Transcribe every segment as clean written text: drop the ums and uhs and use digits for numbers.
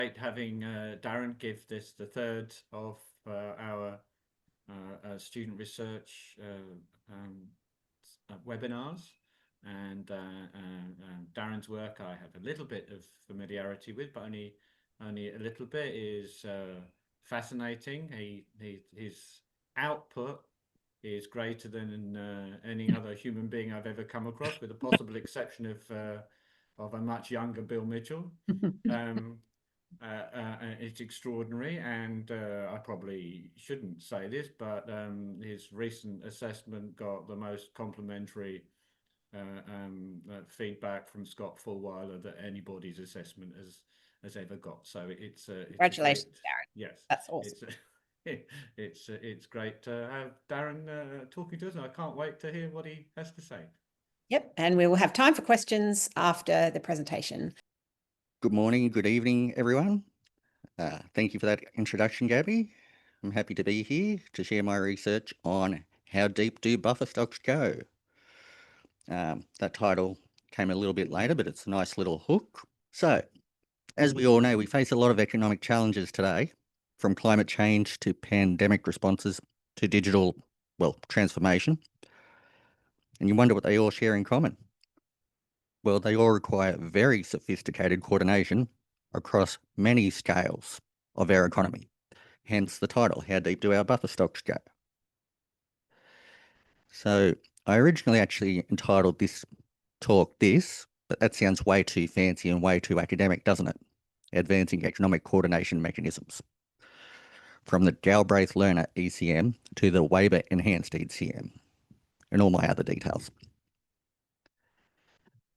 Great having Darren give this the third of our student research webinars. And Darren's work I have a little bit of familiarity with, but only a little bit. Is fascinating. His output is greater than any other human being I've ever come across, with the possible exception of a much younger Bill Mitchell. Um, it's extraordinary, and I probably shouldn't say this, but his recent assessment got the most complimentary feedback from Scott Fulweiler that anybody's assessment has ever got. So it's a great, Congratulations, Darren. yes, That's awesome. it's it's great to have Darren talking to us, and I can't wait to hear what he has to say. Yep, and we will have time for questions after the presentation. Good morning, good evening, everyone. Thank you for that introduction, Gabby. I'm happy to be here to share my research on how deep do buffer stocks go. That title came a little bit later, but it's a nice little hook. So, as we all know, we face a lot of economic challenges today, from climate change to pandemic responses to digital, transformation. And you wonder what they all share in common. Well, they all require very sophisticated coordination across many scales of our economy. Hence the title, How Deep Do Our Buffer Stocks Go? So I originally actually entitled this talk but that sounds way too fancy and way too academic, doesn't it? Advancing Economic Coordination Mechanisms. From the Galbraith Learner ECM to the Weber Enhanced ECM, and all my other details.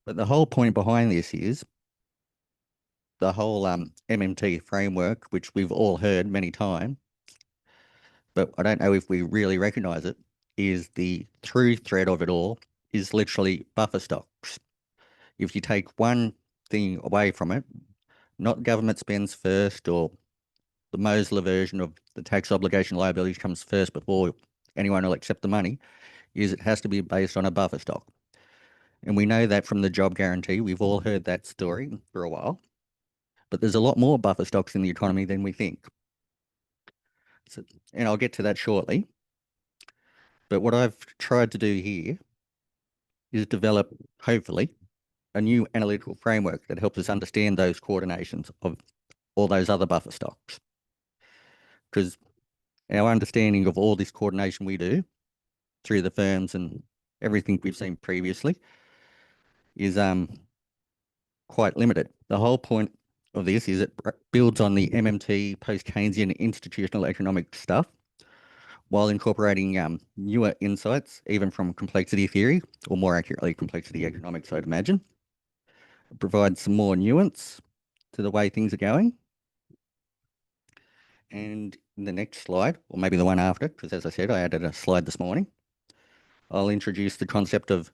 But the whole point behind this is the whole MMT framework, which we've all heard many times, but I don't know if we really recognise it, is the through thread of it all is literally buffer stocks. If you take one thing away from it, not government spends first, or the Mosler version of the tax obligation liability comes first before anyone will accept the money, is it has to be based on a buffer stock. And we know that from the job guarantee. We've all heard that story for a while. But there's a lot more buffer stocks in the economy than we think. So, and I'll get to that shortly. But what I've tried to do here is develop, hopefully, a new analytical framework that helps us understand those coordinations of all those other buffer stocks. Because our understanding of all this coordination we do through the firms and everything we've seen previously is quite limited. The whole point of this is it builds on the MMT post-Keynesian institutional economic stuff, while incorporating newer insights, even from complexity theory, or more accurately, complexity economics, I'd imagine. It provides some more nuance to the way things are going. And in the next slide, or maybe the one after, because as I said, I added a slide this morning, I'll introduce the concept of,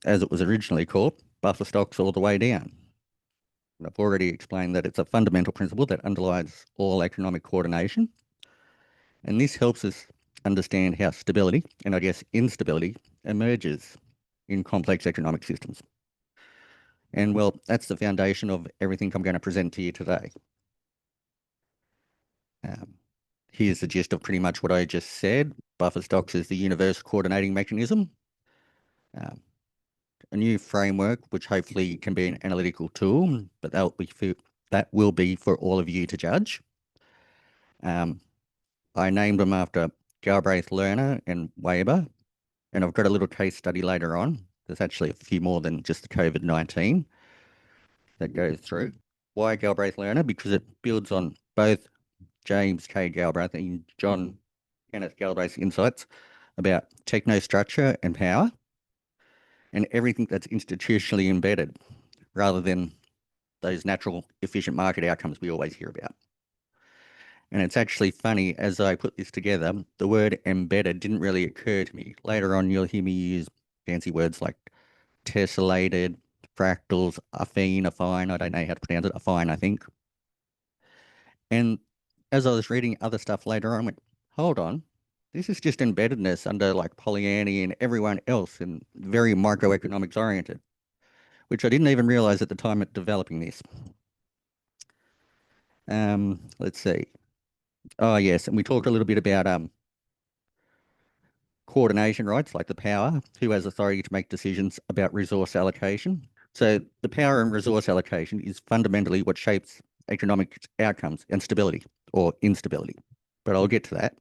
as it was originally called, buffer stocks all the way down. And I've already explained that it's a fundamental principle that underlies all economic coordination. And this helps us understand how stability, and I guess instability, emerges in complex economic systems. And that's the foundation of everything I'm going to present to you today. Here's the gist of pretty much what I just said. Buffer stocks is the universal coordinating mechanism. A new framework, which hopefully can be an analytical tool, but that will be for all of you to judge. I named them after Galbraith Learner and Weber, and I've got a little case study later on. There's actually a few more than just the COVID-19 that goes through. Why Galbraith Learner? Because it builds on both James K. Galbraith and John Kenneth Galbraith's insights about technostructure and power, and everything that's institutionally embedded, rather than those natural, efficient market outcomes we always hear about. And it's actually funny, as I put this together, the word embedded didn't really occur to me. Later on, you'll hear me use fancy words like tessellated, fractals, affine, I don't know how to pronounce it, affine, I think. And as I was reading other stuff later on, I went, hold on, this is just embeddedness under like Polanyi and everyone else, and very microeconomics oriented, which I didn't even realize at the time of developing this. Let's see. Oh, yes. And we talked a little bit about coordination rights, like the power, who has authority to make decisions about resource allocation. So the power and resource allocation is fundamentally what shapes economic outcomes and stability or instability. But I'll get to that.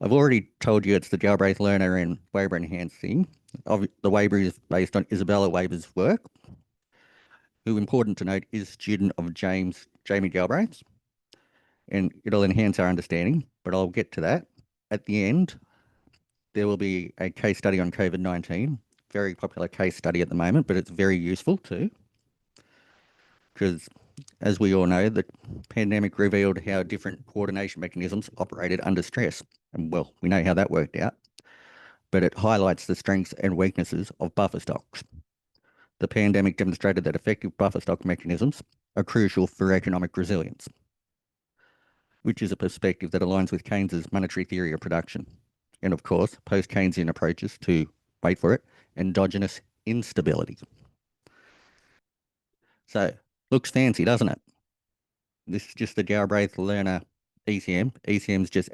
I've already told you it's the Galbraith learner and Weber enhanced thing. The Weber is based on Isabella Weber's work, who, important to note, is a student of Jamie Galbraith, and it'll enhance our understanding, but I'll get to that. At the end, there will be a case study on COVID-19, very popular case study at the moment, but it's very useful too, because as we all know, the pandemic revealed how different coordination mechanisms operated under stress. And well, we know how that worked out, but it highlights the strengths and weaknesses of buffer stocks. The pandemic demonstrated that effective buffer stock mechanisms are crucial for economic resilience, which is a perspective that aligns with Keynes's monetary theory of production. And of course, post-Keynesian approaches to, wait for it, endogenous instability. So, looks fancy, doesn't it? This is just the Galbraith Learner ECM. ECM is just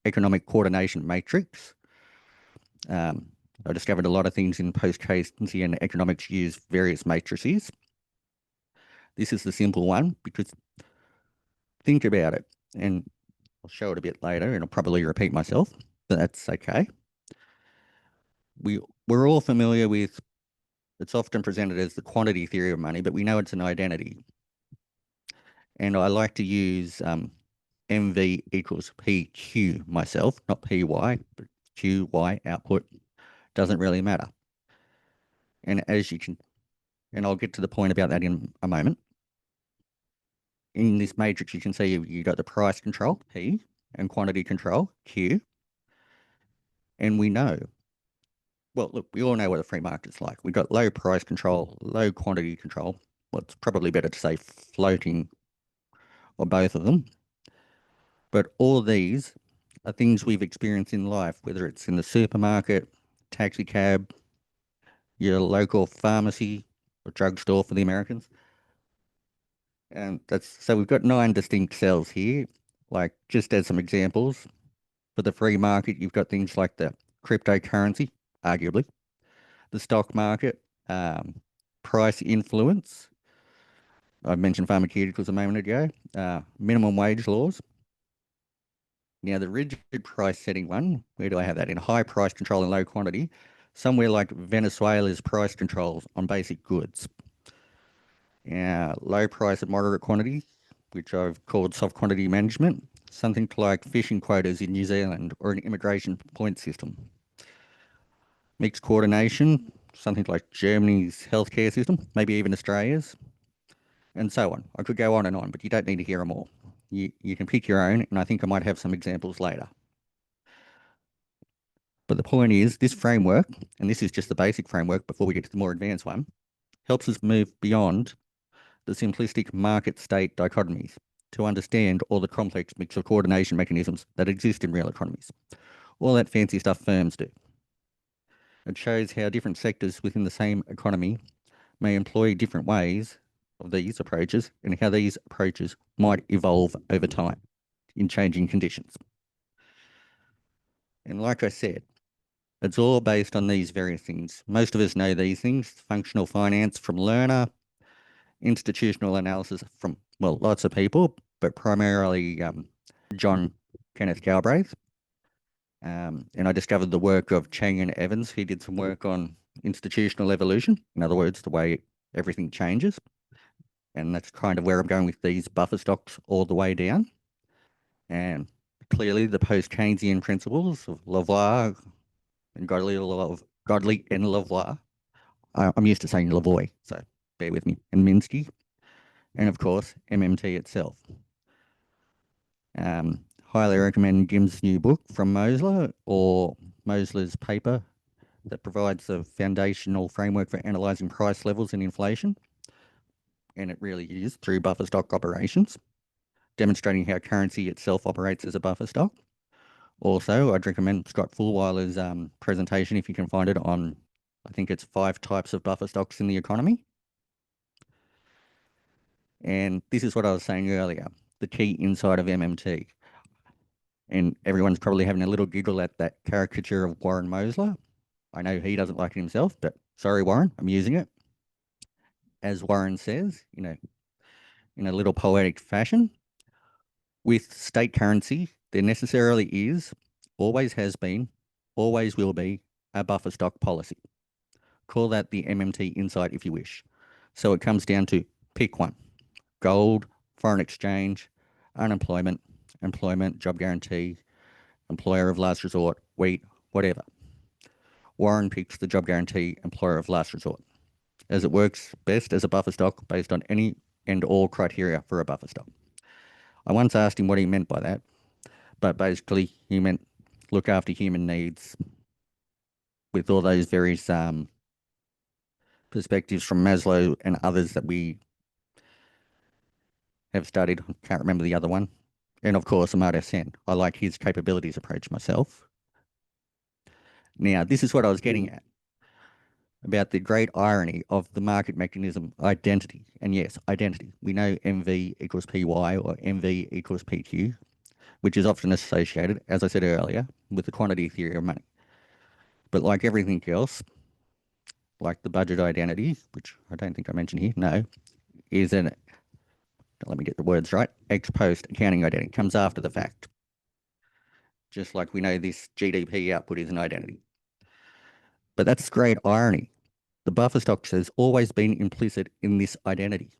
economic coordination matrix. I discovered a lot of things in post-Keynesian economics use various matrices. This is the simple one because think about it, and I'll show it a bit later, and I'll probably repeat myself, but that's okay. We're all familiar with, it's often presented as the quantity theory of money, but we know it's an identity. And I like to use MV equals PQ myself, not PY, but QY output. Doesn't really matter. And as you can, and I'll get to the point about that in a moment. In this matrix, you can see you got the price control, P, and quantity control, Q. And we know, well, look, we all know what a free market's like. We've got low price control, low quantity control. Well, it's probably better to say floating or both of them. But all these are things we've experienced in life, whether it's in the supermarket, taxi cab, your local pharmacy or drugstore for the Americans. And so we've got 9 distinct cells here. Like just as some examples, for the free market, you've got things like the cryptocurrency, arguably, the stock market, price influence. I mentioned pharmaceuticals a moment ago, minimum wage laws. Now, the rigid price setting one, where do I have that? In high price control and low quantity, somewhere like Venezuela's price controls on basic goods. Low price and moderate quantity, which I've called soft quantity management, something like fishing quotas in New Zealand or an immigration point system. Mixed coordination, something like Germany's healthcare system, maybe even Australia's, and so on. I could go on, but you don't need to hear them all. You can pick your own, and I think I might have some examples later. But the point is, this framework, and this is just the basic framework before we get to the more advanced one, helps us move beyond the simplistic market state dichotomies to understand all the complex mix of coordination mechanisms that exist in real economies. All that fancy stuff firms do. It shows how different sectors within the same economy may employ different ways of these approaches and how these approaches might evolve over time in changing conditions. And like I said, it's all based on these various things. Most of us know these things: functional finance from Lerner, institutional analysis from, well, lots of people, but primarily John Kenneth Galbraith. And I discovered the work of Chang and Evans. He did some work on institutional evolution. In other words, the way everything changes. And that's kind of where I'm going with these buffer stocks all the way down. And clearly the post-Keynesian principles of Lavoie and Godley and Lavoie. I'm used to saying Lavoie, so bear with me. And Minsky. And of course, MMT itself. Highly recommend Jim's new book from Mosler, or Mosler's paper that provides a foundational framework for analysing price levels and inflation. And it really is through buffer stock operations, demonstrating how currency itself operates as a buffer stock. Also, I'd recommend Scott Fulweiler's presentation, if you can find it, on, I think it's 5 types of buffer stocks in the economy. And this is what I was saying earlier, the key inside of MMT. And everyone's probably having a little giggle at that caricature of Warren Mosler. I know he doesn't like it himself, but sorry, Warren, I'm using it. As Warren says, in a little poetic fashion, with state currency, there necessarily is, always has been, always will be, a buffer stock policy. Call that the MMT insight if you wish. So it comes down to pick one: gold, foreign exchange, unemployment, employment, job guarantee, employer of last resort, wheat, whatever. Warren picks the job guarantee employer of last resort, as it works best as a buffer stock based on any and all criteria for a buffer stock. I once asked him what he meant by that, but basically he meant look after human needs with all those various perspectives from Maslow and others that we have studied. I can't remember the other one. And of course, Amartya Sen. I like his capabilities approach myself. Now, this is what I was getting at about the great irony of the market mechanism identity. And yes, identity. We know MV equals PY or MV equals PQ, which is often associated, as I said earlier, with the quantity theory of money. But like everything else, like the budget identity, which I don't think I mentioned here, no, is an, let me get the words right, ex post accounting identity. It comes after the fact. Just like we know this GDP output is an identity. But that's great irony. The buffer stock has always been implicit in this identity.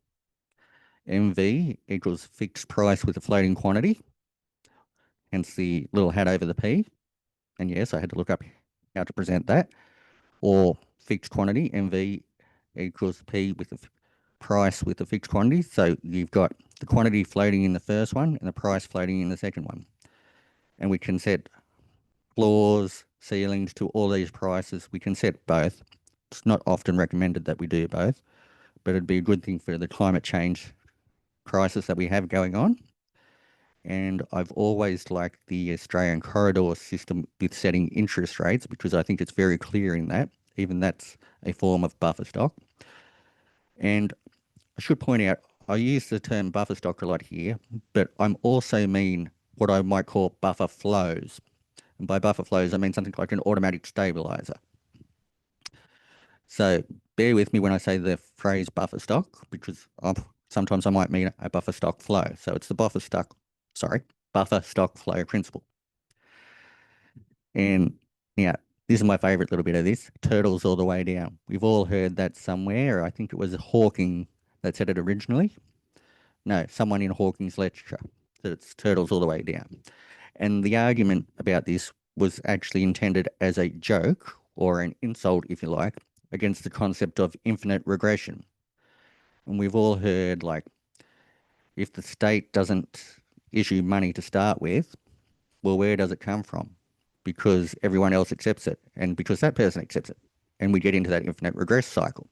MV equals fixed price with a floating quantity, hence the little hat over the P. And yes, I had to look up how to present that. Or fixed quantity, MV equals P with the price with the fixed quantity. So you've got the quantity floating in the first one and the price floating in the second one. And we can set floors, ceilings to all these prices. We can set both. It's not often recommended that we do both, but it'd be a good thing for the climate change crisis that we have going on. And I've always liked the Australian corridor system with setting interest rates because I think it's very clear in that. Even that's a form of buffer stock. And I should point out, I use the term buffer stock a lot here, but I'm also mean what I might call buffer flows. And by buffer flows, I mean something like an automatic stabilizer. So bear with me when I say the phrase buffer stock, because sometimes I might mean a buffer stock flow. So it's the buffer stock flow principle. And yeah, this is my favorite little bit of this, turtles all the way down. We've all heard that somewhere. I think it was Hawking that said it originally. No, someone in Hawking's lecture that it's turtles all the way down. And the argument about this was actually intended as a joke or an insult, if you like, against the concept of infinite regression. And we've all heard, like, if the state doesn't issue money to start with, well, where does it come from? Because everyone else accepts it, and because that person accepts it. And we get into that infinite regress cycle.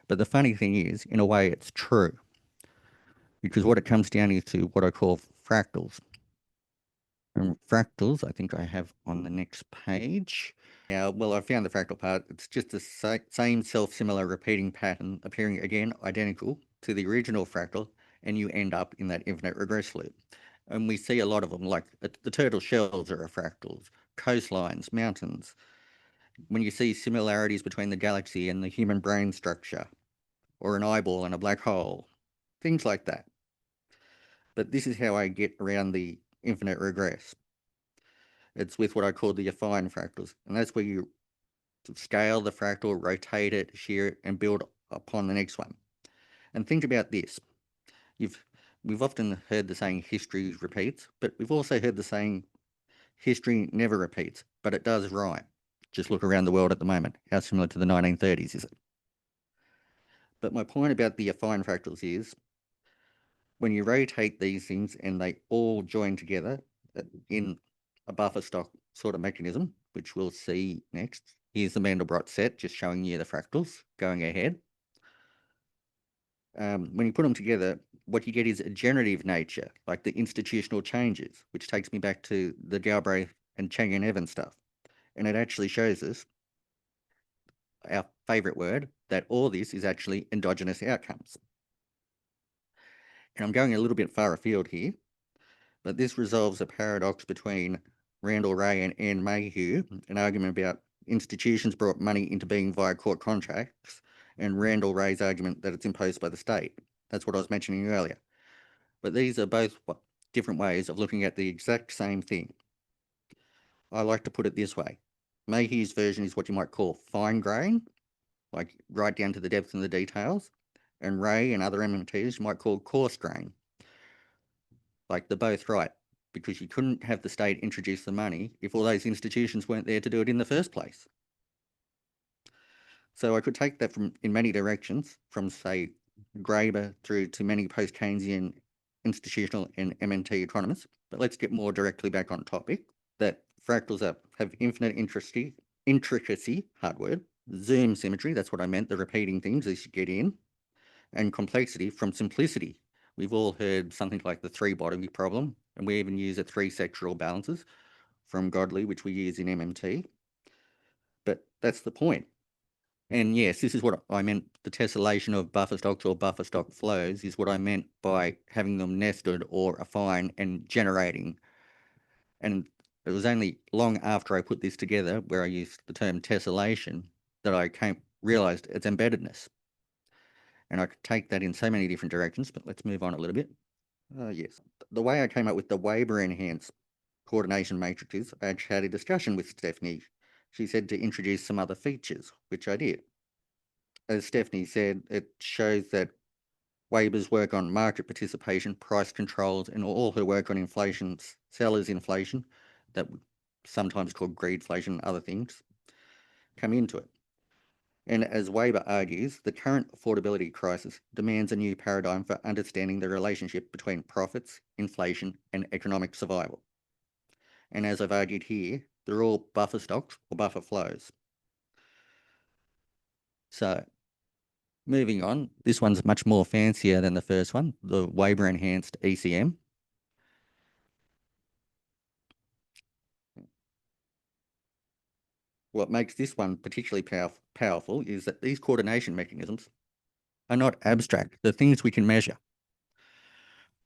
But the funny thing is, in a way, it's true. Because what it comes down is to what I call fractals. And fractals, I think I have on the next page. Yeah, well, I found the fractal part. It's just the same self-similar repeating pattern appearing again identical to the original fractal, and you end up in that infinite regress loop. And we see a lot of them, like the turtle shells are fractals, coastlines, mountains. When you see similarities between the galaxy and the human brain structure, or an eyeball and a black hole, things like that. But this is how I get around the infinite regress. It's with what I call the affine fractals, and that's where you scale the fractal, rotate it, shear it, and build upon the next one. And think about this. We've often heard the saying history repeats, but we've also heard the saying history never repeats, but it does rhyme. Just look around the world at the moment. How similar to the 1930s is it? But my point about the affine fractals is when you rotate these things and they all join together in a buffer stock sort of mechanism, which we'll see next. Here's the Mandelbrot set, just showing you the fractals going ahead. When you put them together, what you get is a generative nature, like the institutional changes, which takes me back to the Galbraith and Chang and Evans stuff. And it actually shows us, our favorite word, that all this is actually endogenous outcomes. And I'm going a little bit far afield here, but this resolves a paradox between Randall Wray and Anne Mayhew, an argument about institutions brought money into being via court contracts, and Randall Wray's argument that it's imposed by the state. That's what I was mentioning earlier. But these are both different ways of looking at the exact same thing. I like to put it this way. Mayhew's version is what you might call fine grain, like right down to the depth and the details, and Wray and other MMTs you might call coarse grain. Like they're both right, because you couldn't have the state introduce the money if all those institutions weren't there to do it in the first place. So I could take that in many directions, from say Graeber through to many post-Keynesian institutional and MMT economists. But let's get more directly back on topic. That fractals have infinite intricacy, hard word, zoom symmetry, that's what I meant, the repeating things as you get in, and complexity from simplicity. We've all heard something like the three bottom problem, and we even use a three sectoral balances from Godley, which we use in MMT. But that's the point. And yes, this is what I meant, the tessellation of buffer stocks or buffer stock flows is what I meant by having them nested or affine and generating. And it was only long after I put this together, where I used the term tessellation, that I realized its embeddedness. And I could take that in so many different directions, but let's move on a little bit. Yes, the way I came up with the Weber enhanced coordination matrices, I actually had a discussion with Stephanie. She said to introduce some other features, which I did. As Stephanie said, it shows that Weber's work on market participation, price controls, and all her work on inflation, sellers inflation, that we sometimes called greedflation and other things, come into it. And as Weber argues, the current affordability crisis demands a new paradigm for understanding the relationship between profits, inflation, and economic survival. And as I've argued here, they're all buffer stocks or buffer flows. So, moving on, this one's much more fancier than the first one, the Weber enhanced ECM. What makes this one particularly powerful is that these coordination mechanisms are not abstract. They're things we can measure.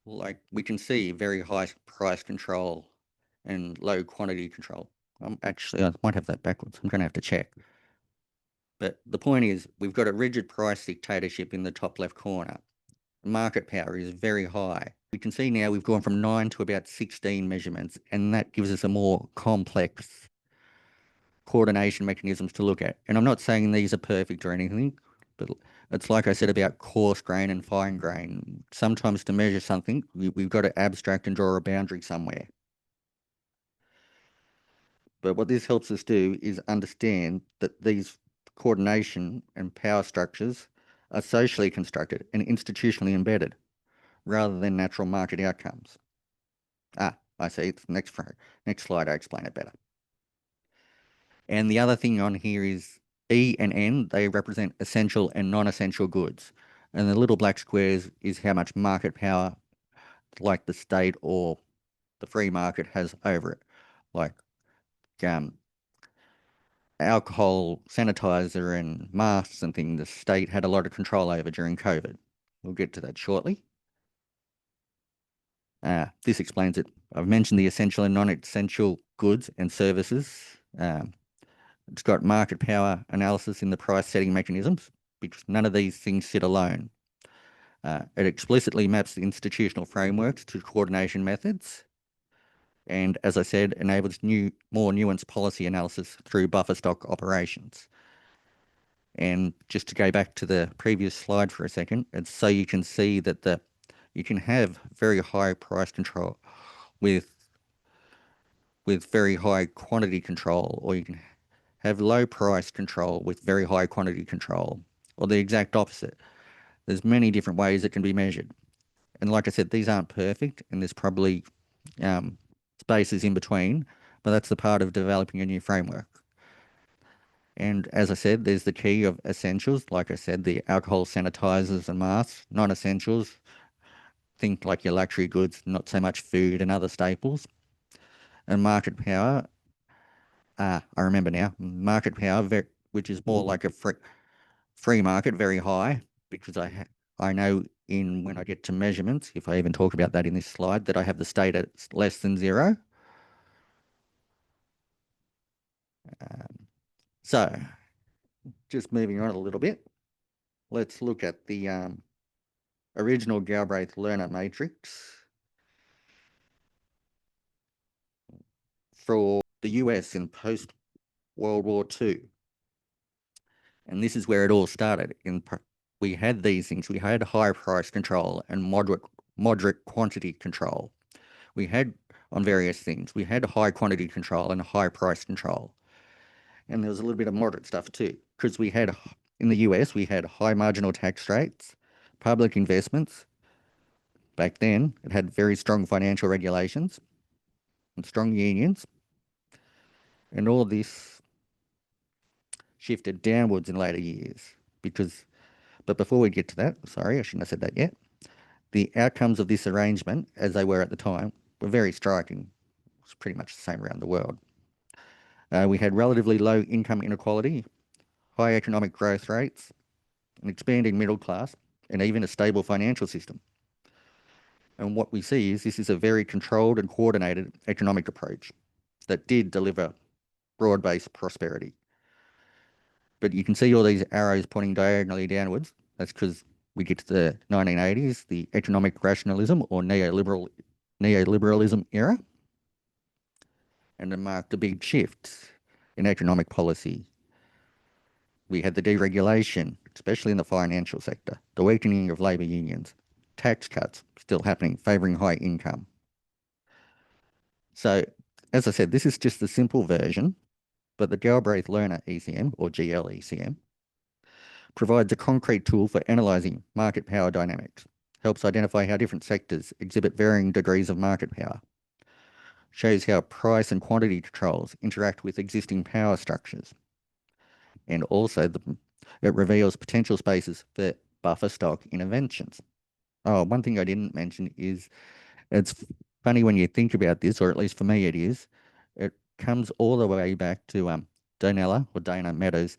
Like we can see very high price control and low quantity control. Actually, I might have that backwards. I'm going to have to check. But the point is, we've got a rigid price dictatorship in the top left corner. Market power is very high. We can see now we've gone from 9 to about 16 measurements, and that gives us a more complex coordination mechanisms to look at. And I'm not saying these are perfect or anything, but it's like I said about coarse grain and fine grain. Sometimes to measure something, we've got to abstract and draw a boundary somewhere. But what this helps us do is understand that these coordination and power structures are socially constructed and institutionally embedded, rather than natural market outcomes. I see. It's next slide, I explain it better. And the other thing on here is E and N, they represent essential and non-essential goods. And the little black squares is how much market power, like the state or the free market, has over it. Like alcohol, sanitizer, and masks and things, the state had a lot of control over during COVID. We'll get to that shortly. This explains it. I've mentioned the essential and non-essential goods and services. It's got market power analysis in the price setting mechanisms, because none of these things sit alone. It explicitly maps the institutional frameworks to coordination methods. And as I said, enables more nuanced policy analysis through buffer stock operations. And just to go back to the previous slide for a second, it's so you can see that you can have very high price control with very high quantity control, or you can have low price control with very high quantity control, or the exact opposite. There's many different ways it can be measured. And like I said, these aren't perfect, and there's probably spaces in between, but that's the part of developing a new framework. And as I said, there's the key of essentials. Like I said, the alcohol, sanitizers and masks. Non-essentials, think like your luxury goods, not so much food and other staples. And market power, I remember now, market power, which is more like a free market, very high, because I know in when I get to measurements, if I even talk about that in this slide, that I have the state at less than 0. So just moving on a little bit, let's look at the original Galbraith learner matrix for the US in post-World War II. And this is where it all started. We had these things. We had high price control and moderate quantity control. We had on various things. We had high quantity control and high price control. And there was a little bit of moderate stuff too, because we had, in the US, we had high marginal tax rates, public investments. Back then, it had very strong financial regulations and strong unions. And all this shifted downwards in later years but before we get to that, sorry, I shouldn't have said that yet. The outcomes of this arrangement, as they were at the time, were very striking. It's pretty much the same around the world. We had relatively low income inequality, high economic growth rates, an expanding middle class, and even a stable financial system. And what we see is this is a very controlled and coordinated economic approach that did deliver broad-based prosperity. But you can see all these arrows pointing diagonally downwards. That's because we get to the 1980s, the economic rationalism or neoliberalism era, and it marked a big shift in economic policy. We had the deregulation, especially in the financial sector, the weakening of labour unions, tax cuts still happening, favouring high income. So, as I said, this is just the simple version, but the Galbraith Learner ECM, or GLECM, provides a concrete tool for analysing market power dynamics, helps identify how different sectors exhibit varying degrees of market power, shows how price and quantity controls interact with existing power structures, and also it reveals potential spaces for buffer stock interventions. Oh, one thing I didn't mention is it's funny when you think about this, or at least for me it is, it comes all the way back to Dana Meadows'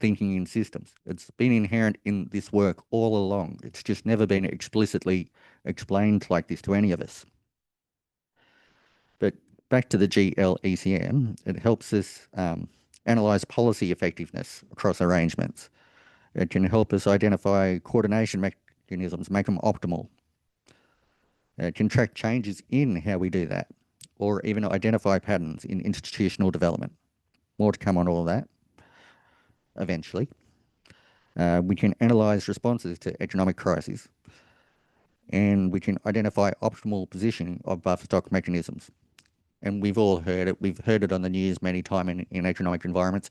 thinking in systems. It's been inherent in this work all along. It's just never been explicitly explained like this to any of us. But back to the GLECM, it helps us analyse policy effectiveness across arrangements. It can help us identify coordination mechanisms, make them optimal. It can track changes in how we do that, or even identify patterns in institutional development. More to come on all of that eventually. We can analyse responses to economic crises, and we can identify optimal positioning of buffer stock mechanisms. And we've all heard it. We've heard it on the news many times in economic environments,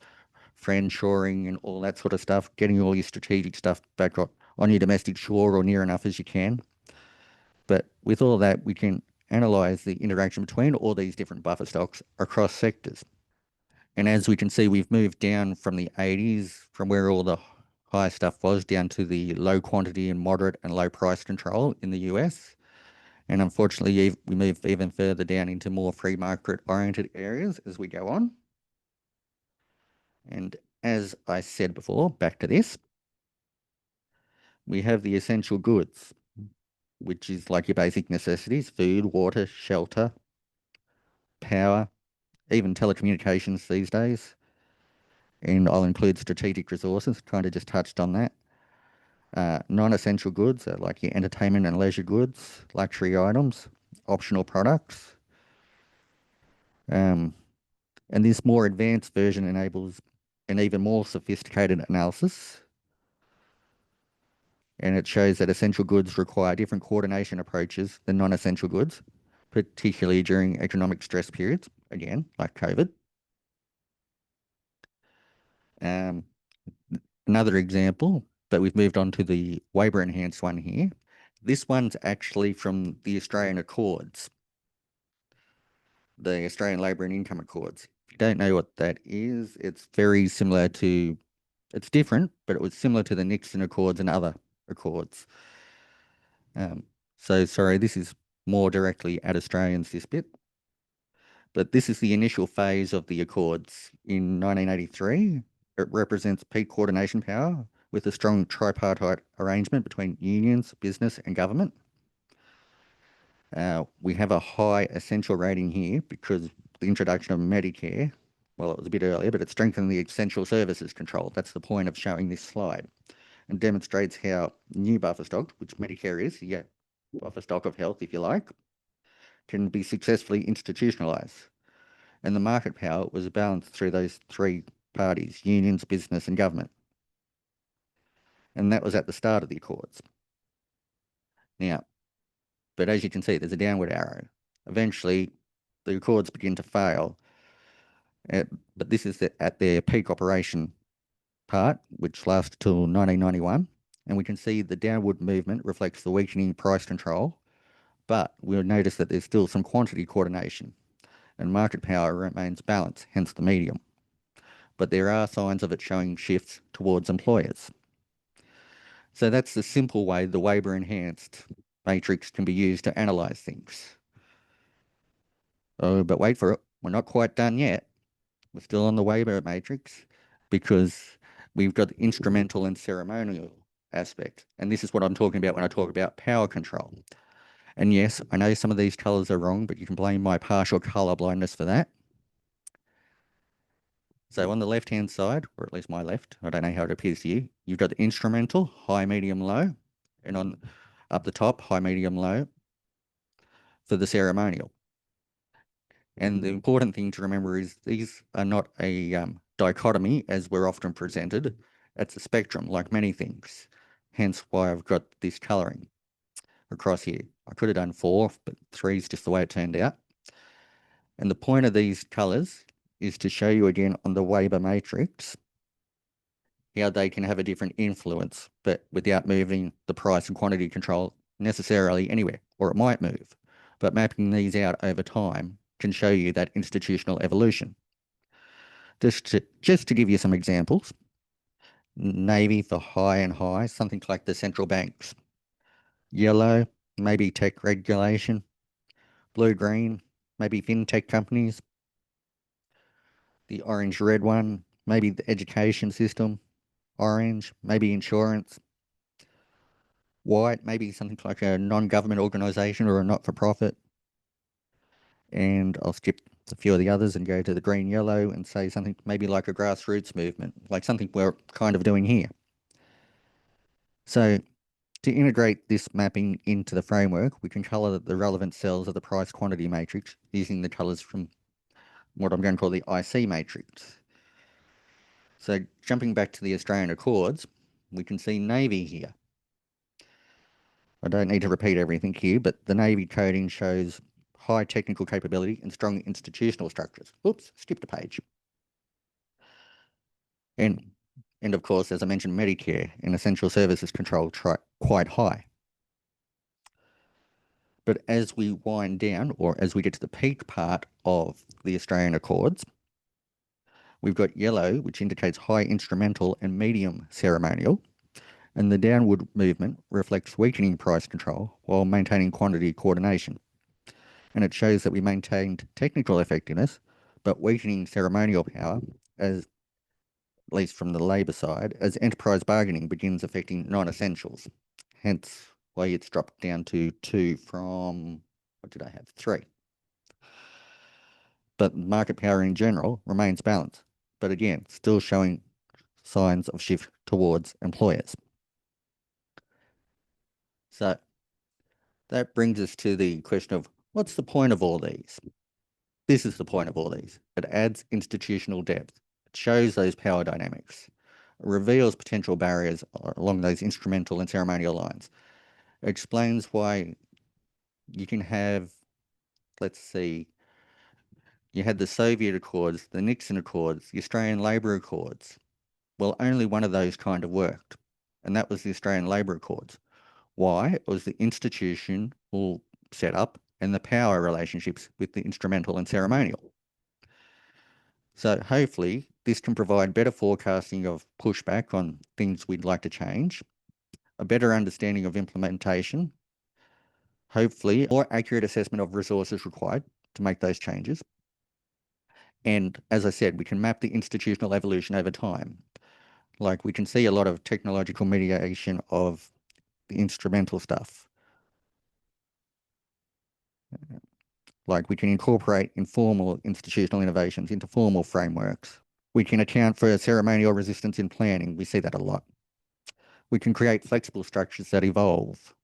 friendshoring and all that sort of stuff, getting all your strategic stuff back on your domestic shore or near enough as you can. But with all that, we can analyse the interaction between all these different buffer stocks across sectors. And as we can see, we've moved down from the 80s, from where all the high stuff was, down to the low quantity and moderate and low price control in the US. And unfortunately, we move even further down into more free market oriented areas as we go on. And as I said before, back to this, we have the essential goods, which is like your basic necessities: food, water, shelter, power, even telecommunications these days. And I'll include strategic resources, kind of just touched on that. Non-essential goods are like your entertainment and leisure goods, luxury items, optional products. And this more advanced version enables an even more sophisticated analysis. And it shows that essential goods require different coordination approaches than non-essential goods, particularly during economic stress periods, again, like COVID. Another example, but we've moved on to the Weber enhanced one here. This one's actually from the Australian Accords, the Australian Labour and Income Accords. If you don't know what that is, it's very similar to, it's different, but it was similar to the Nixon Accords and other accords. So sorry, this is more directly at Australians, this bit. But this is the initial phase of the Accords in 1983. It represents peak coordination power with a strong tripartite arrangement between unions, business and government. We have a high essential rating here because the introduction of Medicare, well, it was a bit earlier, but it strengthened the essential services control. That's the point of showing this slide, and demonstrates how new buffer stock, which Medicare is, yeah, buffer stock of health, if you like, can be successfully institutionalised. And the market power was balanced through those three parties, unions, business and government. And that was at the start of the Accords. Now, but as you can see, there's a downward arrow. Eventually, the Accords begin to fail, but this is at their peak operation part, which lasted till 1991. And we can see the downward movement reflects the weakening price control, but we'll notice that there's still some quantity coordination and market power remains balanced, hence the medium. But there are signs of it showing shifts towards employers. So that's the simple way the Weber enhanced matrix can be used to analyse things. Oh, but wait for it, we're not quite done yet. We're still on the Weber matrix because we've got the instrumental and ceremonial aspect. And this is what I'm talking about when I talk about power control. And yes, I know some of these colours are wrong, but you can blame my partial colour blindness for that. So on the left-hand side, or at least my left, I don't know how it appears to you, you've got the instrumental, high, medium, low, and on up the top, high, medium, low for the ceremonial. And the important thing to remember is these are not a dichotomy as we're often presented. It's a spectrum, like many things. Hence why I've got this colouring across here. I could have done 4, but 3 is just the way it turned out. And the point of these colours is to show you again on the Weber matrix how they can have a different influence, but without moving the price and quantity control necessarily anywhere, or it might move. But mapping these out over time can show you that institutional evolution. Just to give you some examples, navy for high and high, something like the central banks. Yellow, maybe tech regulation. Blue-green, maybe fintech companies. The orange-red one, maybe the education system. Orange, maybe insurance. White, maybe something like a non-government organisation or a not-for-profit. And I'll skip a few of the others and go to the green yellow and say something maybe like a grassroots movement, like something we're kind of doing here. So to integrate this mapping into the framework, we can colour the relevant cells of the price quantity matrix using the colours from what I'm going to call the IC matrix. So jumping back to the Australian Accords, we can see navy here. I don't need to repeat everything here, but the navy coding shows high technical capability and strong institutional structures. Oops, skipped a page. And of course, as I mentioned, Medicare and essential services control quite high. But as we wind down, or as we get to the peak part of the Australian Accords, we've got yellow, which indicates high instrumental and medium ceremonial, and the downward movement reflects weakening price control while maintaining quantity coordination. And it shows that we maintained technical effectiveness, but weakening ceremonial power, as at least from the Labor side, as enterprise bargaining begins affecting non-essentials. Hence why it's dropped down to 2 from, what did I have, 3. But market power in general remains balanced, but again, still showing signs of shift towards employers. So that brings us to the question of what's the point of all these? This is the point of all these. It adds institutional depth. It shows those power dynamics. It reveals potential barriers along those instrumental and ceremonial lines. It explains why you can have, let's see, you had the Soviet Accords, the Nixon Accords, the Australian Labor Accords. Well, only one of those kind of worked, and that was the Australian Labor Accords. Why? It was the institutional setup and the power relationships with the instrumental and ceremonial. So hopefully this can provide better forecasting of pushback on things we'd like to change, a better understanding of implementation, hopefully more accurate assessment of resources required to make those changes. And as I said, we can map the institutional evolution over time. Like we can see a lot of technological mediation of the instrumental stuff. Like we can incorporate informal institutional innovations into formal frameworks. We can account for ceremonial resistance in planning. We see that a lot. We can create flexible structures that evolve.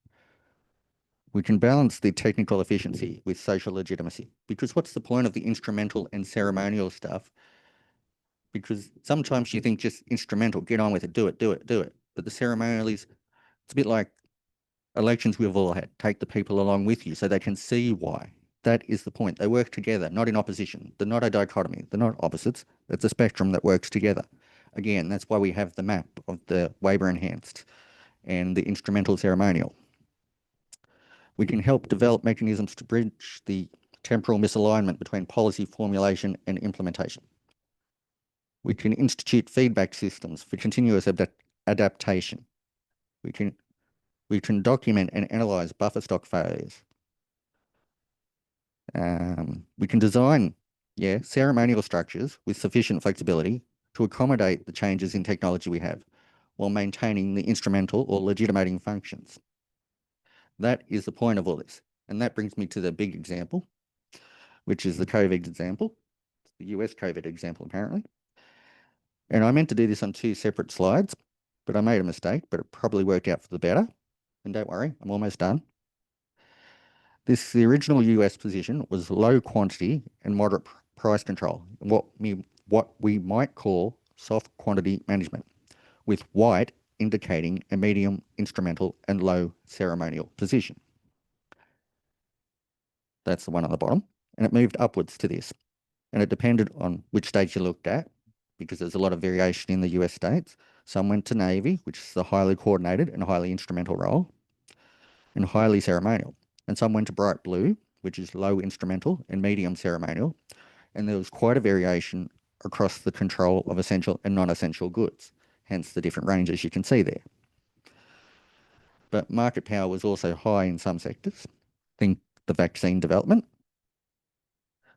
We can balance the technical efficiency with social legitimacy. Because what's the point of the instrumental and ceremonial stuff? Because sometimes you think just instrumental, get on with it, do it, do it, do it. But the ceremonial is, it's a bit like elections we've all had. Take the people along with you so they can see why. That is the point. They work together, not in opposition. They're not a dichotomy. They're not opposites. It's a spectrum that works together. Again, that's why we have the map of the Weber enhanced and the instrumental ceremonial. We can help develop mechanisms to bridge the temporal misalignment between policy formulation and implementation. We can institute feedback systems for continuous adaptation. We can document and analyze buffer stock failures. We can design, ceremonial structures with sufficient flexibility to accommodate the changes in technology we have while maintaining the instrumental or legitimating functions. That is the point of all this. And that brings me to the big example, which is the COVID example, the US COVID example, apparently. And I meant to do this on 2 separate slides, but I made a mistake, but it probably worked out for the better. And don't worry, I'm almost done. The original US position was low quantity and moderate price control, what we might call soft quantity management, with white indicating a medium instrumental and low ceremonial position. That's the one on the bottom. And it moved upwards to this. And it depended on which states you looked at, because there's a lot of variation in the US states. Some went to Navy, which is the highly coordinated and highly instrumental role, and highly ceremonial. And some went to bright blue, which is low instrumental and medium ceremonial. And there was quite a variation across the control of essential and non-essential goods, hence the different ranges you can see there. But market power was also high in some sectors. Think the vaccine development.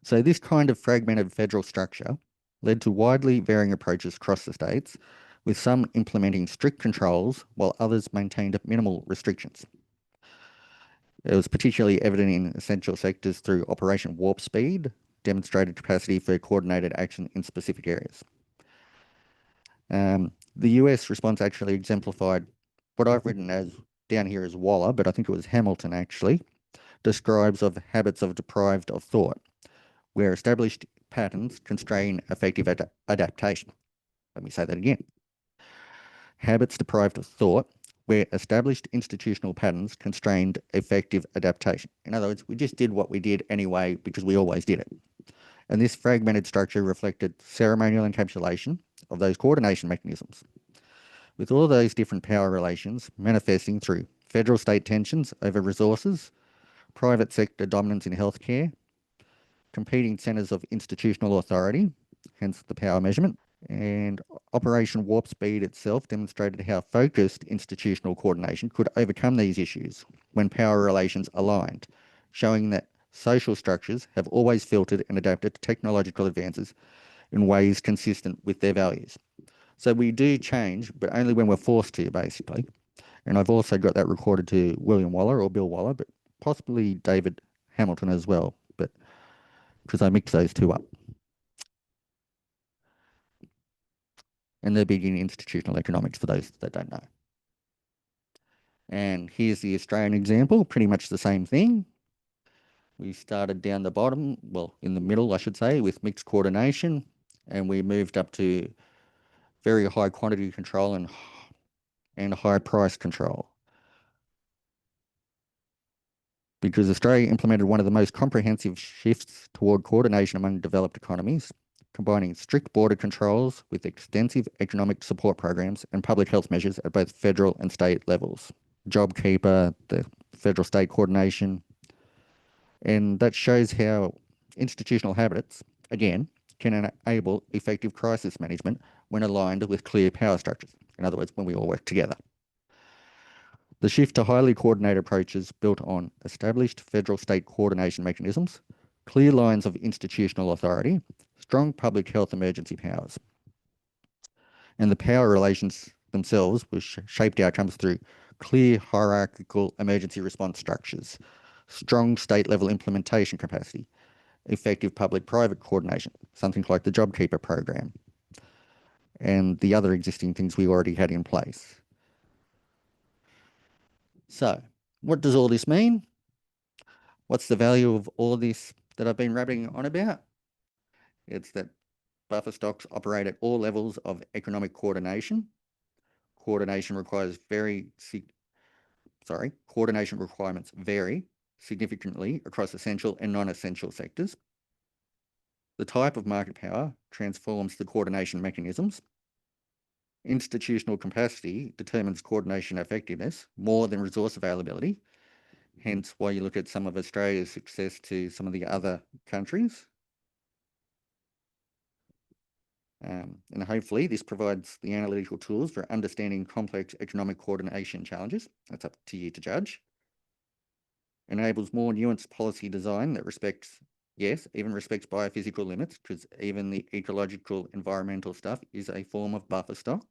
So this kind of fragmented federal structure led to widely varying approaches across the states, with some implementing strict controls while others maintained minimal restrictions. It was particularly evident in essential sectors through Operation Warp Speed, demonstrated capacity for coordinated action in specific areas. The US response actually exemplified what I've written as down here as Waller, but I think it was Hamilton actually, describes of habits of deprived of thought, where established patterns constrain effective adaptation. Let me say that again. Habits deprived of thought, where established institutional patterns constrained effective adaptation. In other words, we just did what we did anyway because we always did it. And this fragmented structure reflected ceremonial encapsulation of those coordination mechanisms, with all those different power relations manifesting through federal-state tensions over resources, private sector dominance in healthcare, competing centres of institutional authority, hence the power measurement, and Operation Warp Speed itself demonstrated how focused institutional coordination could overcome these issues when power relations aligned, showing that social structures have always filtered and adapted to technological advances in ways consistent with their values. So we do change, but only when we're forced to, basically. And I've also got that recorded to William Waller or Bill Waller, but possibly David Hamilton as well, but because I mix those two up. And they're big in institutional economics for those that don't know. And here's the Australian example, pretty much the same thing. We started down the bottom, well, in the middle, I should say, with mixed coordination, and we moved up to very high quantity control and high price control. Because Australia implemented one of the most comprehensive shifts toward coordination among developed economies, combining strict border controls with extensive economic support programs and public health measures at both federal and state levels. JobKeeper, the federal-state coordination, and that shows how institutional habits, again, can enable effective crisis management when aligned with clear power structures. In other words, when we all work together. The shift to highly coordinated approaches built on established federal-state coordination mechanisms, clear lines of institutional authority, strong public health emergency powers. and the power relations themselves were shaped outcomes through clear hierarchical emergency response structures, strong state-level implementation capacity, effective public-private coordination, something like the JobKeeper program, and the other existing things we already had in place. So, what does all this mean? What's the value of all this that I've been rabbiting on about? It's that buffer stocks operate at all levels of economic coordination. Coordination requirements vary significantly across essential and non-essential sectors. The type of market power transforms the coordination mechanisms. Institutional capacity determines coordination effectiveness more than resource availability, hence why you look at some of Australia's success to some of the other countries. And hopefully this provides the analytical tools for understanding complex economic coordination challenges. That's up to you to judge. Enables more nuanced policy design that even respects biophysical limits, because even the ecological environmental stuff is a form of buffer stock.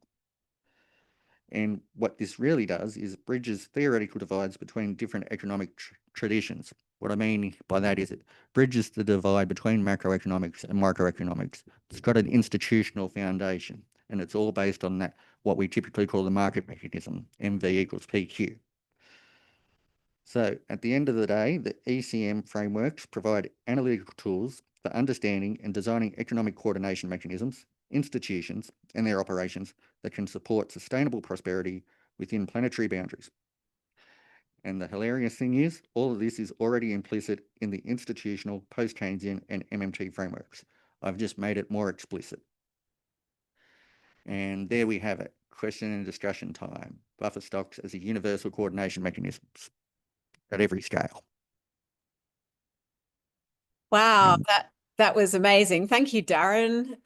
And what this really does is bridges theoretical divides between different economic traditions. What I mean by that is it bridges the divide between macroeconomics and microeconomics. It's got an institutional foundation, and it's all based on that, what we typically call the market mechanism, MV equals PQ. So at the end of the day, the ECM frameworks provide analytical tools for understanding and designing economic coordination mechanisms, institutions, and their operations that can support sustainable prosperity within planetary boundaries. And the hilarious thing is, all of this is already implicit in the institutional, post-Keynesian, and MMT frameworks. I've just made it more explicit. And there we have it. Question and discussion time. Buffer stocks as a universal coordination mechanism at every scale. Wow, that was amazing. Thank you, Darren.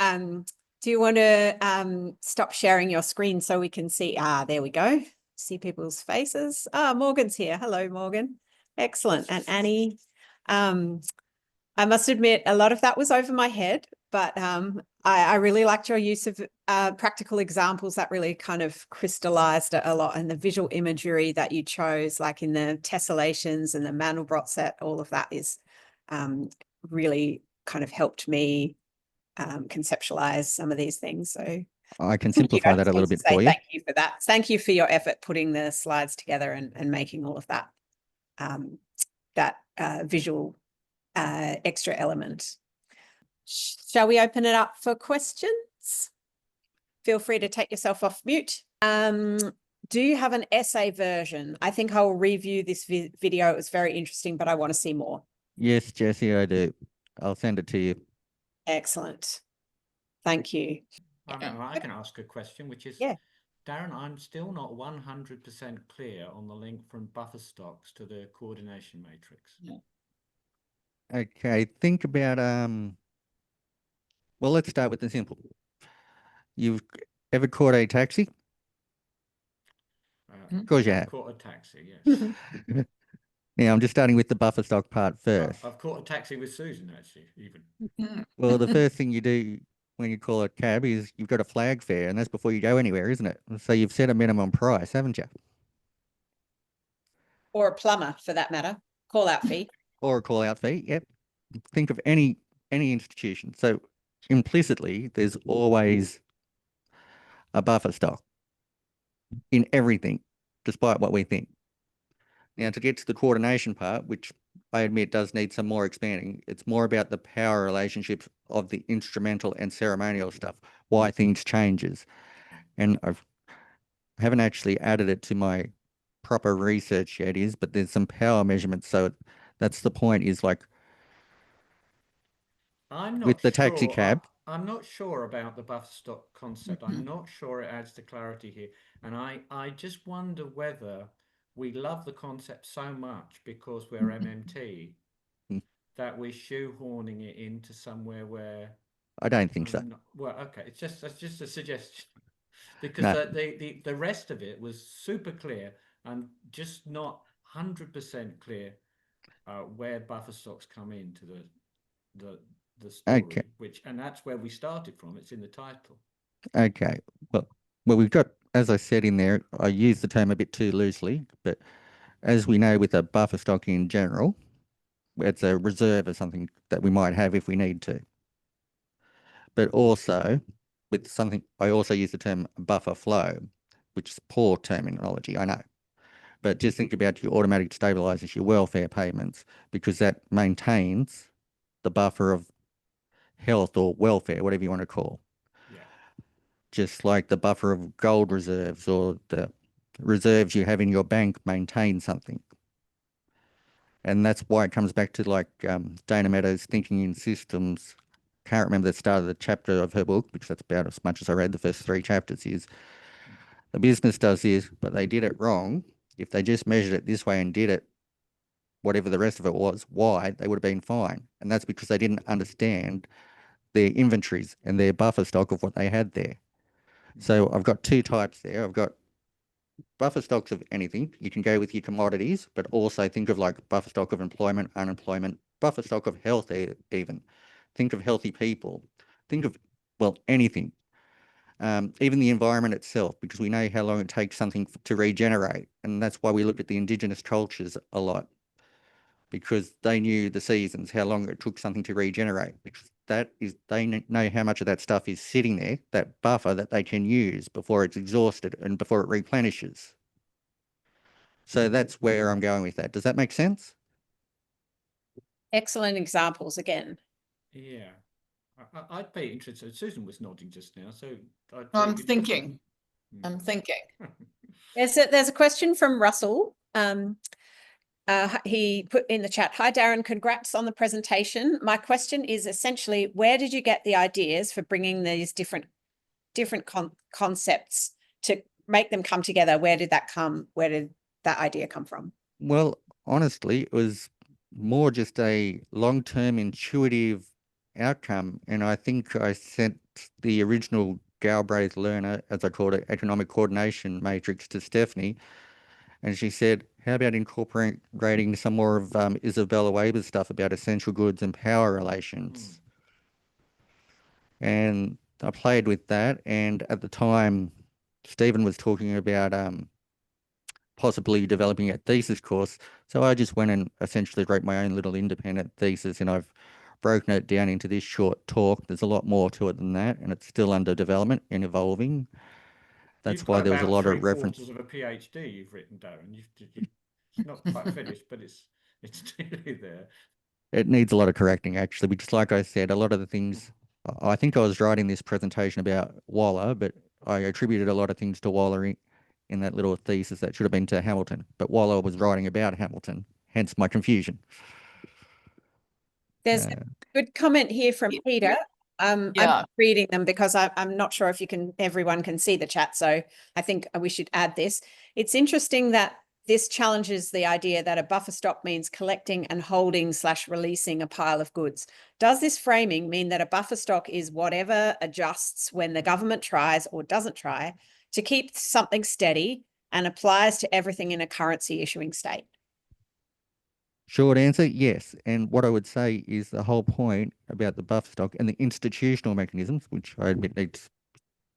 Do you want to stop sharing your screen so we can see? There we go. See people's faces. Morgan's here. Hello, Morgan. Excellent. And Annie. I must admit, a lot of that was over my head, but I really liked your use of practical examples that really kind of crystallized a lot, and the visual imagery that you chose, like in the tessellations and the Mandelbrot set, all of that is really kind of helped me conceptualize some of these things. So I can simplify that a little bit for you. Thank you for that. Thank you for your effort putting the slides together and making all of that visual extra element. Shall we open it up for questions? Feel free to take yourself off mute. Do you have an essay version? I think I will review this video. It was very interesting, but I want to see more. Yes, Jessie, I do. I'll send it to you. Excellent. Thank you. I can ask a question, which is, yeah. Darren, I'm still not 100% clear on the link from buffer stocks to the coordination matrix. Yeah. Okay, think about, well, let's start with the simple. You've ever caught a taxi? Of course you have. Caught a taxi, yes. Yeah, I'm just starting with the buffer stock part first. I've caught a taxi with Susan, actually, even. Well, the first thing you do when you call a cab is you've got a flag fare, and that's before you go anywhere, isn't it? So you've set a minimum price, haven't you? Or a plumber, for that matter. Call out fee. Or a call out fee, yep. Think of any institution. So implicitly, there's always a buffer stock in everything, despite what we think. Now, to get to the coordination part, which I admit does need some more expanding, it's more about the power relationships of the instrumental and ceremonial stuff, why things changes. And I haven't actually added it to my proper research yet, but there's some power measurements. So that's the point, is like, I'm not with the sure. taxi cab. I'm not sure about the buffer stock concept. I'm not sure it adds to clarity here. And I just wonder whether we love the concept so much because we're MMT that we're shoehorning it into somewhere where I don't think so. Well, okay, that's just a suggestion, because No. the rest of it was super clear. I'm just not 100% clear where buffer stocks come into the story, Okay. and that's where we started from. It's in the title. Okay. Well, Well, we've got, as I said in there, I use the term a bit too loosely, but as we know with a buffer stock in general, it's a reserve or something that we might have if we need to. But also with something, I also use the term buffer flow, which is poor terminology, I know. But just think about your automatic stabilizers, your welfare payments, because that maintains the buffer of health or welfare, whatever you want to call. Yeah. Just like the buffer of gold reserves or the reserves you have in your bank maintain something. And that's why it comes back to like Dana Meadows' Thinking in Systems. Can't remember the start of the chapter of her book because that's about as much as I read the first 3 chapters is the business does this, but they did it wrong. If they just measured it this way and did it, whatever the rest of it was, why, they would have been fine. And that's because they didn't understand their inventories and their buffer stock of what they had there. So I've got 2 types there. I've got buffer stocks of anything. You can go with your commodities, but also think of like buffer stock of employment, unemployment, buffer stock of health even. Think of healthy people. Think of, well, anything. Even the environment itself, because we know how long it takes something to regenerate. And that's why we look at the indigenous cultures a lot, because they knew the seasons, how long it took something to regenerate, because that is, they know how much of that stuff is sitting there, that buffer that they can use before it's exhausted and before it replenishes. So that's where I'm going with that. Does that make sense? Excellent examples again. Yeah. I'd be interested. Susan was nodding just now, so I'd No, be I'm interested. thinking. I'm thinking. There's a question from Russell. He put in the chat, "Hi Darren, congrats on the presentation. My question is essentially, where did you get the ideas for bringing these different concepts to make them come together? Where did that idea come from?" Well, honestly, it was more just a long-term intuitive outcome. And I think I sent the original Galbraith learner, as I called it, economic coordination matrix to Stephanie. And she said, how about incorporating some more of Isabella Weber's stuff about essential goods and power relations? And I played with that. And at the time, Stephen was talking about possibly developing a thesis course. So I just went and essentially wrote my own little independent thesis, and I've broken it down into this short talk. There's a lot more to it than that, and it's still under development and evolving. That's You've why got there was a about lot of reference. 3/4 of a PhD you've written, Darren. It's not quite finished, but it's nearly there. It needs a lot of correcting, actually, because like I said, a lot of the things, I think I was writing this presentation about Waller, but I attributed a lot of things to Waller in that little thesis that should have been to Hamilton. But Waller was writing about Hamilton, hence my confusion. There's a good comment here from Peter. I'm reading them because I'm not sure if everyone can see the chat. So I think we should add this. It's interesting that this challenges the idea that a buffer stock means collecting and holding / releasing a pile of goods. Does this framing mean that a buffer stock is whatever adjusts when the government tries or doesn't try to keep something steady and applies to everything in a currency issuing state? Short answer, yes. And what I would say is the whole point about the buffer stock and the institutional mechanisms, which I admit needs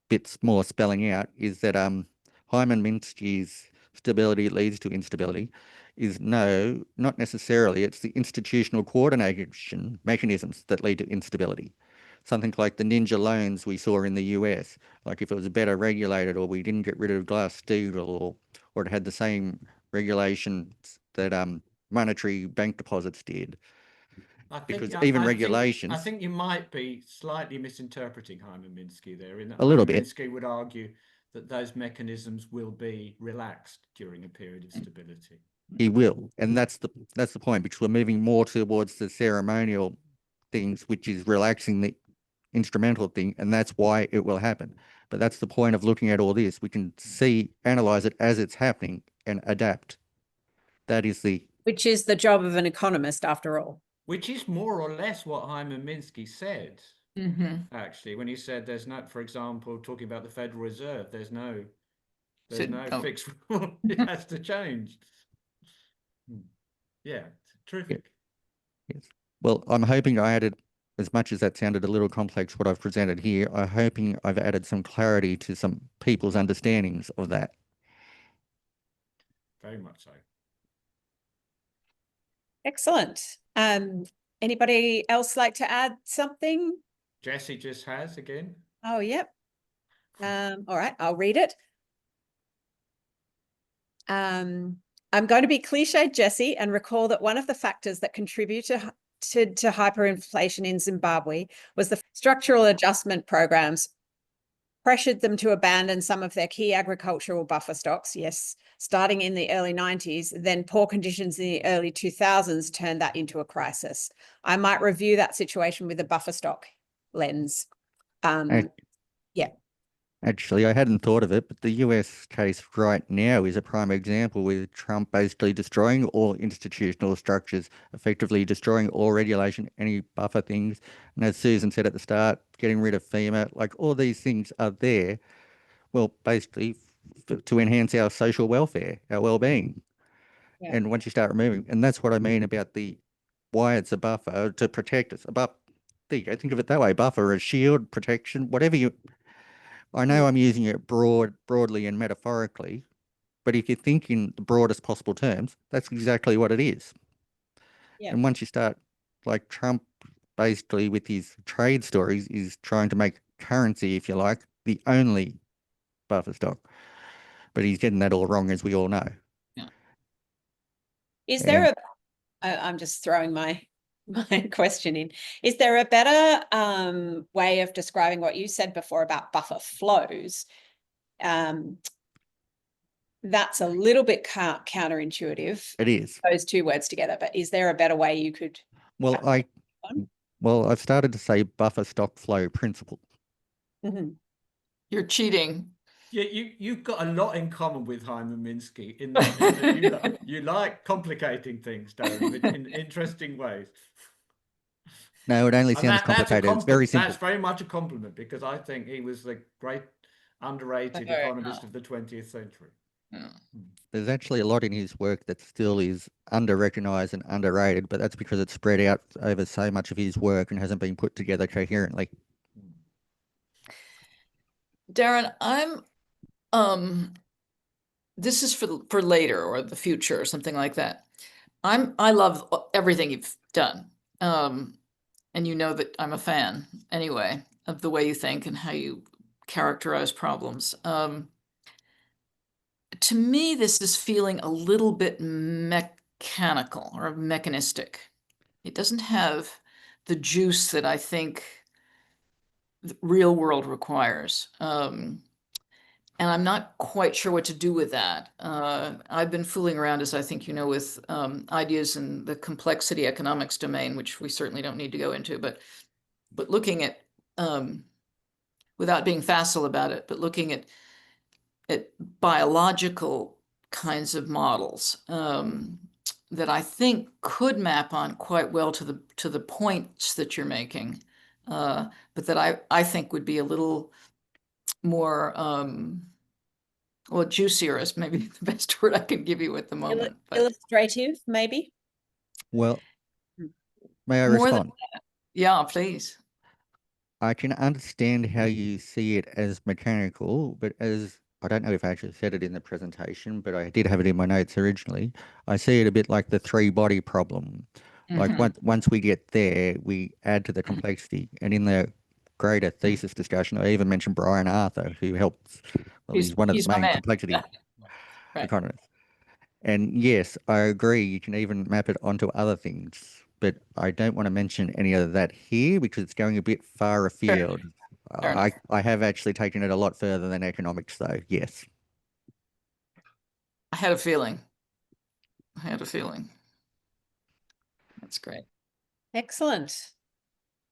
bits more spelling out, is that Hyman Minsky's stability leads to instability is no, not necessarily. It's the institutional coordination mechanisms that lead to instability. Something like the ninja loans we saw in the US, like if it was better regulated or we didn't get rid of Glass-Steagall or it had the same regulations that monetary bank deposits did. Because even regulations... I think you might be slightly misinterpreting Hyman Minsky there. In that a little Hyman bit. Minsky would argue that those mechanisms will be relaxed during a period of stability. He will, and that's the point, because we're moving more towards the ceremonial things, which is relaxing the instrumental thing, and that's why it will happen. But that's the point of looking at all this. We can analyze it as it's happening and adapt. Which is the job of an economist, after all. Which is more or less what Hyman Minsky said, actually, when he said there's no, for example, talking about the Federal Reserve, there's no fixed rule. It has to change. Yeah, terrific. Yes. Well, I'm hoping I added as much as that sounded a little complex, what I've presented here, I'm hoping I've added some clarity to some people's understandings of that. Very much so. Excellent. Anybody else like to add something? Jesse just has again. Oh, yep. All right, I'll read it. I'm going to be cliched, Jesse, and recall that one of the factors that contributed to hyperinflation in Zimbabwe was the structural adjustment programs pressured them to abandon some of their key agricultural buffer stocks, yes, starting in the early 90s. Then poor conditions in the early 2000s turned that into a crisis. I might review that situation with a buffer stock lens. Yeah. Actually, I hadn't thought of it, but the US case right now is a prime example with Trump basically destroying all institutional structures, effectively destroying all regulation, any buffer things. And as Susan said at the start, getting rid of FEMA, like all these things are there, well, basically to enhance our social welfare, our well-being. Yeah. And once you start removing, and that's what I mean about why it's a buffer, to protect us. There you go, think of it that way, buffer, a shield, protection, whatever you... I know I'm using it broadly and metaphorically, but if you think in the broadest possible terms, that's exactly what it is. Yeah. And once you start, like Trump, basically with his trade stories, is trying to make currency, if you like, the only buffer stock. But he's getting that all wrong, as we all know. Yeah. Is there I'm just throwing my question in. Is there a better way of describing what you said before about buffer flows? That's a little bit counterintuitive. It is. Those two words together, but is there a better way you could? Well, I've started to say buffer stock flow principle. Mm-hmm. You're cheating. Yeah, you've got a lot in common with Hyman Minsky in that you like complicating things, Darren, in interesting ways. No, it only And sounds complicated. It's very simple. That's very much a compliment, because I think he was the great underrated economist of the 20th century. Yeah. There's actually a lot in his work that still is under-recognized and underrated, but that's because it's spread out over so much of his work and hasn't been put together coherently. Darren, this is for later or the future or something like that. I love everything you've done. And you know that I'm a fan anyway of the way you think and how you characterize problems. To me, this is feeling a little bit mechanical or mechanistic. It doesn't have the juice that I think the real world requires. And I'm not quite sure what to do with that. I've been fooling around, as I think you know, with ideas in the complexity economics domain, which we certainly don't need to go into, but looking at, without being facile about it, but looking at biological kinds of models that I think could map on quite well to the points that you're making, but that I think would be a little more well, juicier is maybe the best word I can give you at the moment. But Illustrative, maybe. Well, may I more than respond? that, yeah, please. I can understand how you see it as mechanical, but as I don't know if I actually said it in the presentation, but I did have it in my notes originally. I see it a bit like the three-body problem. Like once we get there, we add to the complexity. And in the greater thesis discussion, I even mentioned Brian Arthur, who helps. Well, he's one of the my main man. complexity Right. economists. And yes, I agree. You can even map it onto other things, but I don't want to mention any of that here because it's going a bit far afield. Fair enough. I have actually taken it a lot further than economics, though. Yes. I had a feeling. That's great. Excellent.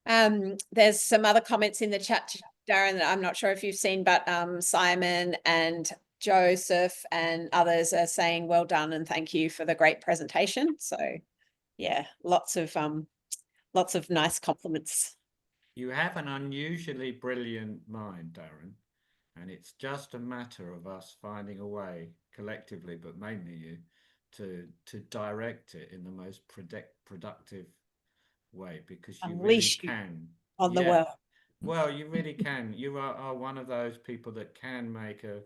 There's some other comments in the chat, Darren, that I'm not sure if you've seen, but Simon and Joseph and others are saying well done and thank you for the great presentation. So yeah, lots of nice compliments. You have an unusually brilliant mind, Darren, and it's just a matter of us finding a way collectively, but mainly you, to direct it in the most productive way, because you Unleash really you can. on the Yeah. world. Well, you really can. You are one of those people that can make a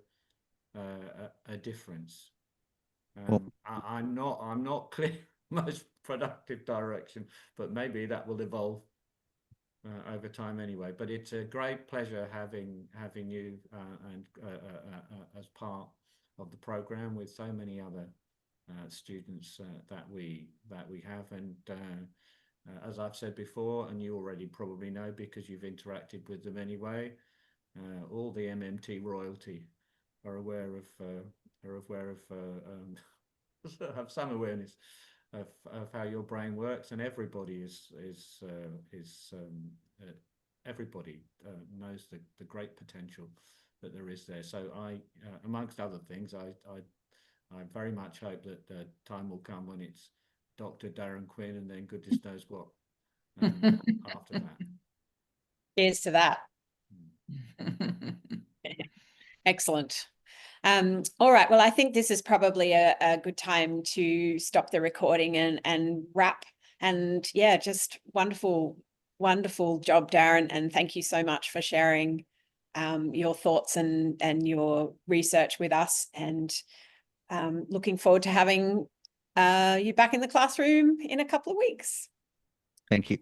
difference. Well, I'm not clear most productive direction, but maybe that will evolve over time anyway. But it's a great pleasure having you and as part of the program with so many other students that we have. And as I've said before, and you already probably know because you've interacted with them anyway, all the MMT royalty are aware of have some awareness of how your brain works, and everybody everybody knows the great potential that there is there. So I, amongst other things, I very much hope that the time will come when it's Dr. Darren Quinn, and then goodness knows what after that. Cheers to that. Excellent. All right. Well, I think this is probably a good time to stop the recording and wrap. And yeah, just wonderful job, Darren. And thank you so much for sharing your thoughts and your research with us. And looking forward to having you back in the classroom in a couple of weeks. thank you.